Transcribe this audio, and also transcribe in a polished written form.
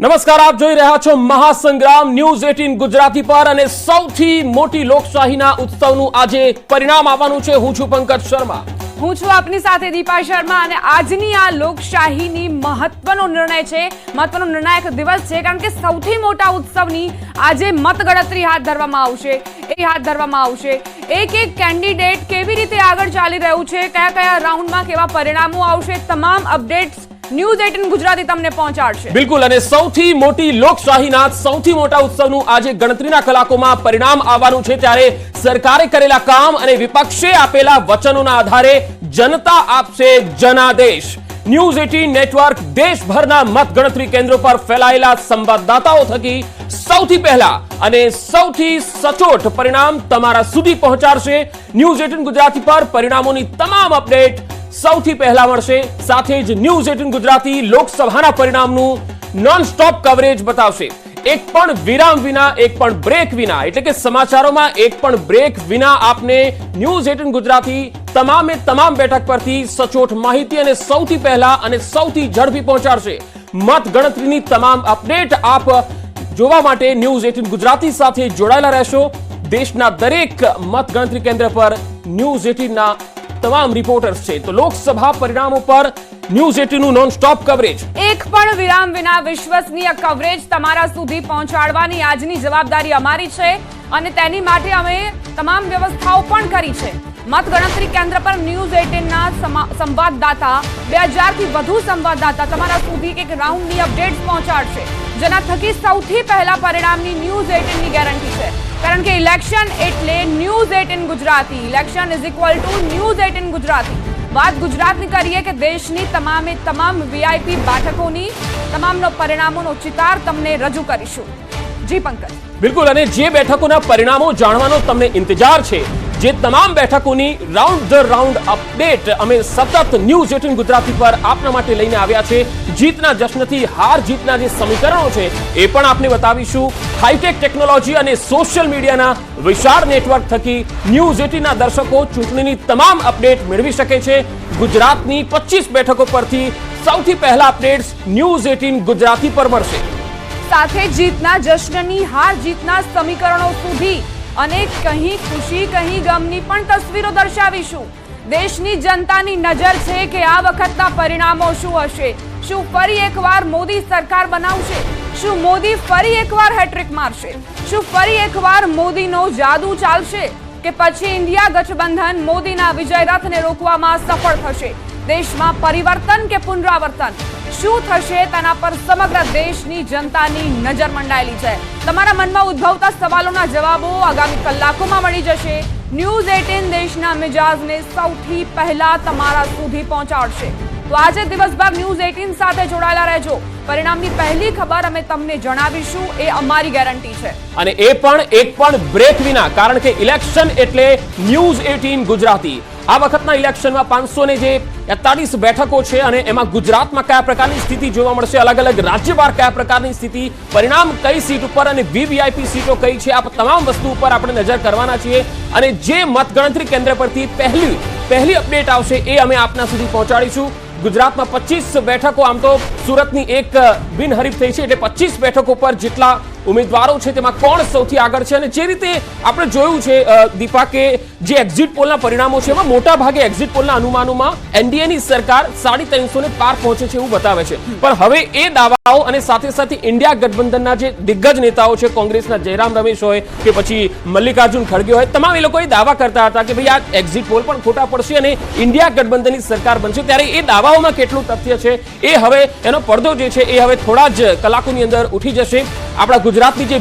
નમસ્કાર, આપ જોઈ રહ્યા છો મહાસંગ્રામ ન્યૂઝ 18 ગુજરાતી પર અને સૌથી મોટી લોકશાહીના ઉત્સવનું આજે પરિણામ આવવાનું છે। હું છું પંકજ શર્મા, હું છું આપની સાથે દીપા શર્મા અને આજની આ લોકશાહીની મહત્વનો નિર્ણય છે, મહત્વનો નિર્ણાયક દિવસ છે, કારણ કે સૌથી મોટા ઉત્સવની આજે મતગણતરી હાથ ધરવામાં આવશે। એક કેન્ડિડેટ કેવી રીતે આગળ ચાલી રહ્યું છે, કયા રાઉન્ડમાં કેવા પરિણામો આવશે, તમામ અપડેટ્સ ન્યૂઝ 18 ગુજરાતી તમને પહોંચાડશે। બિલકુલ, અને સૌથી મોટી લોકશાહીના સૌથી મોટા ઉત્સવનું આજે ગણતરીના કલાકોમાં પરિણામ આવવાનું છે, ત્યારે સરકારે કરેલા કામ અને વિપક્ષે આપેલા વચનોના આધારે જનતા આપશે જનાદેશ। ન્યૂઝ 18 નેટવર્ક દેશભરના મતગણતરી કેન્દ્રો પર ફેલાયેલા સંવાદદાતાઓ થકી સૌથી પહેલા અને સૌથી સચોટ પરિણામ તમારા સુધી પહોંચાડશે। ન્યૂઝ 18 ગુજરાતી પર પરિણામોની તમામ અપડેટ સૌથી પહેલા મળશે। સાથે જ ન્યૂઝ 18 ગુજરાતી લોકસભાના પરિણામનું નોન સ્ટોપ કવરેજ બતાવશે। એક પણ વિરામ વિના, એક પણ બ્રેક વિના, એટલે કે સમાચારોમાં એક પણ બ્રેક વિના આપને ન્યૂઝ 18 ગુજરાતી તમામે તમામ બેઠક પરથી સચોટ માહિતી અને સૌથી પહેલા અને સૌથી ઝડપી પહોંચાડશે। મત ગણતરીની તમામ અપડેટ આપ જોવા માટે ન્યૂઝ 18 ગુજરાતી સાથે જોડાયેલા રહેશો। દેશના દરેક મત ગણતરી કેન્દ્ર પર ન્યૂઝ 18 ના તમામ રિપોર્ટર્સ છે, તો લોકસભા પરિણામો પર ન્યૂઝ 18 નું નોન સ્ટોપ કવરેજ, એક પણ વિરામ વિના વિશ્વસનીય કવરેજ તમારા સુધી પહોંચાડવાની આજની જવાબદારી અમારી છે અને તેની માટે અમે તમામ વ્યવસ્થાઓ પણ કરી છે। મતગણતરી કેન્દ્ર પર ન્યૂઝ 18 ના સંવાદદાતા 2000 થી વધુ સંવાદદાતા તમારા સુધી એક રાઉન્ડની અપડેટ્સ પહોંચાડશે, જેના થકી સૌથી પહેલા પરિણામની ન્યૂઝ 18 ની ગેરંટી છે, કારણ કે ઇલેક્શન એટલે news 18 Gujarati, election is equal to news 18 Gujarati. વાત ગુજરાતની કરીએ કે દેશની તમામે તમામ વીઆઈપી બેઠકોની તમામનો પરિણામોનો ચિતાર તમને રજૂ કરીશું। જી પંકજ, બિલકુલ, અને જે બેઠકોના પરિણામો જાણવાનો તમને ઇંતજાર છે, જે તમામ બેઠકોની રાઉન્ડ ધ રાઉન્ડ અપડેટ અમે સતત ન્યૂઝ 18 ગુજરાતી પર આપના માટે લઈને આવ્યા છે। જીતના જશ્નથી હાર જીતના જે સમીકરણો છે એ પણ આપને બતાવીશું। હાઈટેક ટેકનોલોજી અને સોશિયલ મીડિયાના વિશાળ નેટવર્ક થકી ન્યૂઝ 18 ના દર્શકો ચૂંટણીની તમામ અપડેટ મેળવી શકે છે। ગુજરાતની 25 બેઠકો પરથી સૌથી પહેલા અપડેટ્સ ન્યૂઝ 18 ગુજરાતી પર મળશે। સાથે જીતના જશ્નની હાર જીતના સમીકરણો સુધી અને કહી ખુશી કહી ગમની પણ તસવીરો દર્શાવીશું। દેશની જનતાની નજર છે કે આ વખતના પરિણામો શું હશે। શું ફરી એકવાર મોદી સરકાર બનાવશે? શું મોદી ફરી એકવાર હેટ્રિક મારશે? શું ફરી એકવાર મોદીનો જાદુ ચાલશે કે પછી ઇન્ડિયા ગઠબંધન મોદીના વિજય રથને રોકવામાં સફળ થશે? દેશમાં પરિવર્તન કે પુનરાવર્તન શું થશે તેના પર સમગ્ર દેશની જનતાની નજર મંડાયેલી છે। તમારા મનમાં ઉદ્ભવતા સવાલોના જવાબો આગામી કલાકોમાં મળી જશે। ન્યૂઝ 18 દેશના મિજાજને સૌથી પહેલા તમારા સુધી પહોંચાડશે। તો આજે દિવસભર ન્યૂઝ 18 સાથે જોડાયેલા રહેજો। પરિણામની પહેલી ખબર અમે તમને જણાવીશું, એ અમારી ગેરંટી છે, અને એ પણ એક પણ બ્રેક વિના, કારણ કે ઇલેક્શન એટલે ન્યૂઝ 18 ગુજરાતી। આ વખતના ઇલેક્શનમાં 543 બેઠકો છે અને એમાં ગુજરાતમાં કયા પ્રકારની સ્થિતિ જોવા મળશે, અલગ અલગ રાજ્યવાર કયા પ્રકારની સ્થિતિ, પરિણામ કઈ સીટ ઉપર અને વીવીઆઈપી સીટો કઈ છે, આ તમામ વસ્તુ ઉપર આપણે નજર કરવાના છીએ। અને જે મતગણતરી કેન્દ્ર પરથી પહેલી અપડેટ આવશે એ અમે આપના સુધી પહોંચાડીશું। ગુજરાતમાં 25 બેઠકો, આમ તો સુરતની એક બિનહરીફ થઈ છે, એટલે 25 બેઠકો પર જેટલા ઉમેદવારો છે તેમાં કોણ સૌથી આગળ છે, અને જે રીતે આપણે જોયું છે દીપા કે જે એક્ઝિટ પોલના પરિણામો છે એમાં મોટા ભાગે એક્ઝિટ પોલના અનુમાનોમાં એનડીએની સરકાર 350 ને પાર પહોંચે છે એવું બતાવે છે। પણ હવે એ દાવાઓ અને સાથે સાથે ઇન્ડિયા ગઠબંધનના જે દિગ્ગજ નેતાઓ છે, કોંગ્રેસના જયરામ રમેશ હોય કે પછી મલ્લિકાર્જુન ખડગે હોય, તમામ એ લોકો એ દાવા કરતા હતા કે ભાઈ આ એક્ઝિટ પોલ પણ ખોટા પડશે અને ઇન્ડિયા ગઠબંધનની સરકાર બનશે। ત્યારે એ દાવાઓમાં કેટલું તથ્ય છે એ હવે એનો પડદો જે છે એ હવે થોડા જ કલાકોની અંદર ઉઠી જશે। આપણા ગુજરાતની જે